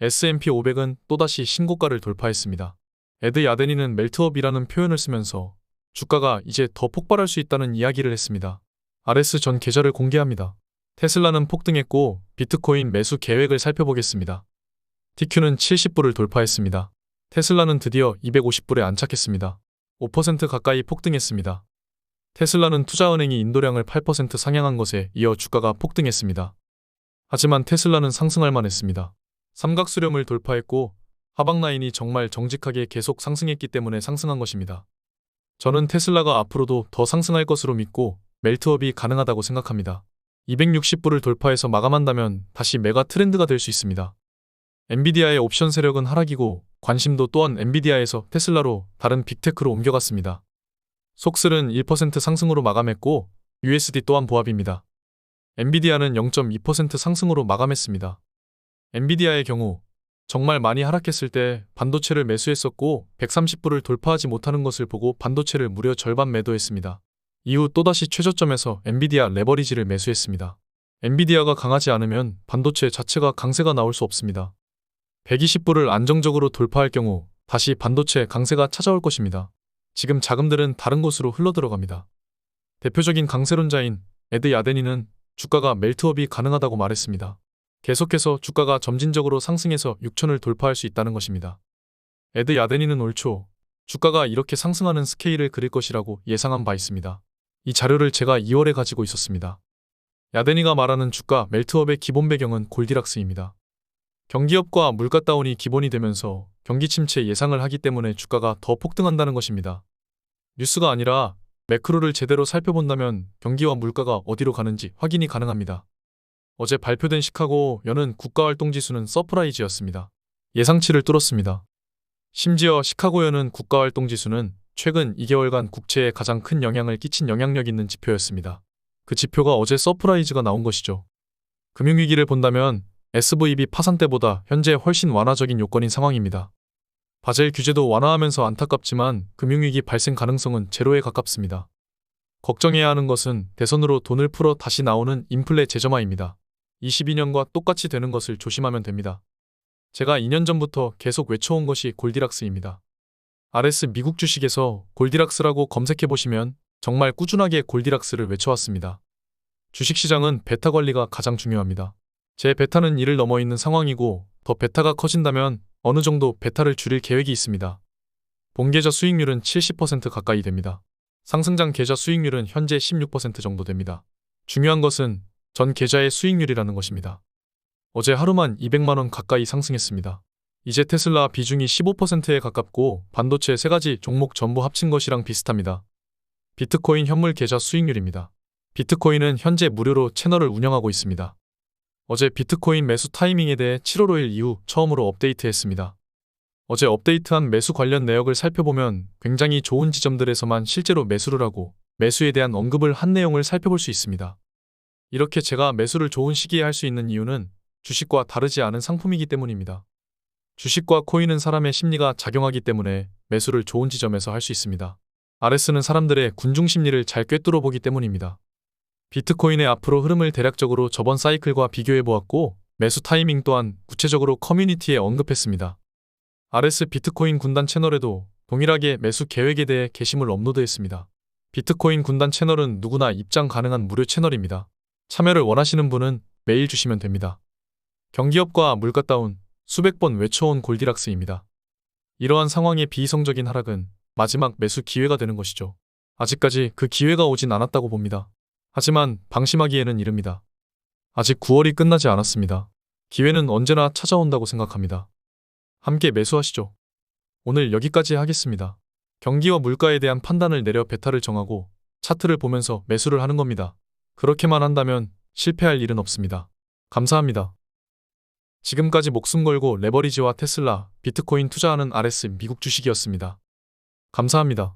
S&P 500은 또다시 신고가를 돌파했습니다. 에드 야데니는 멜트업이라는 표현을 쓰면서 주가가 이제 더 폭발할 수 있다는 이야기를 했습니다. RS 전 계좌를 공개합니다. 테슬라는 폭등했고 비트코인 매수 계획을 살펴보겠습니다. TQ는 70불을 돌파했습니다. 테슬라는 드디어 250불에 안착했습니다. 5% 가까이 폭등했습니다. 테슬라는 투자은행이 인도량을 8% 상향한 것에 이어 주가가 폭등했습니다. 하지만 테슬라는 상승할 만했습니다. 삼각수렴을 돌파했고 하방 라인이 정말 정직하게 계속 상승했기 때문에 상승한 것입니다. 저는 테슬라가 앞으로도 더 상승할 것으로 믿고 멜트업이 가능하다고 생각합니다. 260불을 돌파해서 마감한다면 다시 메가 트렌드가 될 수 있습니다. 엔비디아의 옵션 세력은 하락이고 관심도 또한 엔비디아에서 테슬라로 다른 빅테크로 옮겨갔습니다. 속슬은 1% 상승으로 마감했고 USD 또한 보합입니다. 엔비디아는 0.2% 상승으로 마감했습니다. 엔비디아의 경우 정말 많이 하락했을 때 반도체를 매수했었고 130불을 돌파하지 못하는 것을 보고 반도체를 무려 절반 매도했습니다. 이후 또다시 최저점에서 엔비디아 레버리지를 매수했습니다. 엔비디아가 강하지 않으면 반도체 자체가 강세가 나올 수 없습니다. 120불을 안정적으로 돌파할 경우 다시 반도체 강세가 찾아올 것입니다. 지금 자금들은 다른 곳으로 흘러들어갑니다. 대표적인 강세론자인 에드 야데니는 주가가 멜트업이 가능하다고 말했습니다. 계속해서 주가가 점진적으로 상승해서 6천을 돌파할 수 있다는 것입니다. 에드 야데니는 올 초 주가가 이렇게 상승하는 스케일을 그릴 것이라고 예상한 바 있습니다. 이 자료를 제가 2월에 가지고 있었습니다. 야데니가 말하는 주가 멜트업의 기본 배경은 골디락스입니다. 경기업과 물가 다운이 기본이 되면서 경기 침체 예상을 하기 때문에 주가가 더 폭등한다는 것입니다. 뉴스가 아니라 매크로를 제대로 살펴본다면 경기와 물가가 어디로 가는지 확인이 가능합니다. 어제 발표된 시카고 연은 국가활동지수는 서프라이즈였습니다. 예상치를 뚫었습니다. 심지어 시카고 연은 국가활동지수는 최근 2개월간 국채에 가장 큰 영향을 끼친 영향력 있는 지표였습니다. 그 지표가 어제 서프라이즈가 나온 것이죠. 금융위기를 본다면 SVB 파산 때보다 현재 훨씬 완화적인 요건인 상황입니다. 바젤 규제도 완화하면서 안타깝지만 금융위기 발생 가능성은 제로에 가깝습니다. 걱정해야 하는 것은 대선으로 돈을 풀어 다시 나오는 인플레 재점화입니다. 22년과 똑같이 되는 것을 조심하면 됩니다. 제가 2년 전부터 계속 외쳐온 것이 골디락스입니다. RS 미국 주식에서 골디락스라고 검색해보시면 정말 꾸준하게 골디락스를 외쳐왔습니다. 주식시장은 베타 관리가 가장 중요합니다. 제 베타는 이를 넘어 있는 상황이고 더 베타가 커진다면 어느 정도 베타를 줄일 계획이 있습니다. 본계좌 수익률은 70% 가까이 됩니다. 상승장 계좌 수익률은 현재 16% 정도 됩니다. 중요한 것은 전 계좌의 수익률이라는 것입니다. 어제 하루만 200만원 가까이 상승했습니다. 이제 테슬라 비중이 15%에 가깝고 반도체 3가지 종목 전부 합친 것이랑 비슷합니다. 비트코인 현물 계좌 수익률입니다. 비트코인은 현재 무료로 채널을 운영하고 있습니다. 어제 비트코인 매수 타이밍에 대해 7월 5일 이후 처음으로 업데이트했습니다. 어제 업데이트한 매수 관련 내역을 살펴보면 굉장히 좋은 지점들에서만 실제로 매수를 하고 매수에 대한 언급을 한 내용을 살펴볼 수 있습니다. 이렇게 제가 매수를 좋은 시기에 할 수 있는 이유는 주식과 다르지 않은 상품이기 때문입니다. 주식과 코인은 사람의 심리가 작용하기 때문에 매수를 좋은 지점에서 할 수 있습니다. RS는 사람들의 군중 심리를 잘 꿰뚫어 보기 때문입니다. 비트코인의 앞으로 흐름을 대략적으로 저번 사이클과 비교해 보았고 매수 타이밍 또한 구체적으로 커뮤니티에 언급했습니다. RS 비트코인 군단 채널에도 동일하게 매수 계획에 대해 게시물 업로드했습니다. 비트코인 군단 채널은 누구나 입장 가능한 무료 채널입니다. 참여를 원하시는 분은 메일 주시면 됩니다. 경기업과 물가 다운 수백 번 외쳐온 골디락스입니다. 이러한 상황의 비이성적인 하락은 마지막 매수 기회가 되는 것이죠. 아직까지 그 기회가 오진 않았다고 봅니다. 하지만 방심하기에는 이릅니다. 아직 9월이 끝나지 않았습니다. 기회는 언제나 찾아온다고 생각합니다. 함께 매수하시죠. 오늘 여기까지 하겠습니다. 경기와 물가에 대한 판단을 내려 베타를 정하고 차트를 보면서 매수를 하는 겁니다. 그렇게만 한다면 실패할 일은 없습니다. 감사합니다. 지금까지 목숨 걸고 레버리지와 테슬라, 비트코인 투자하는 RS 미국 주식이었습니다. 감사합니다.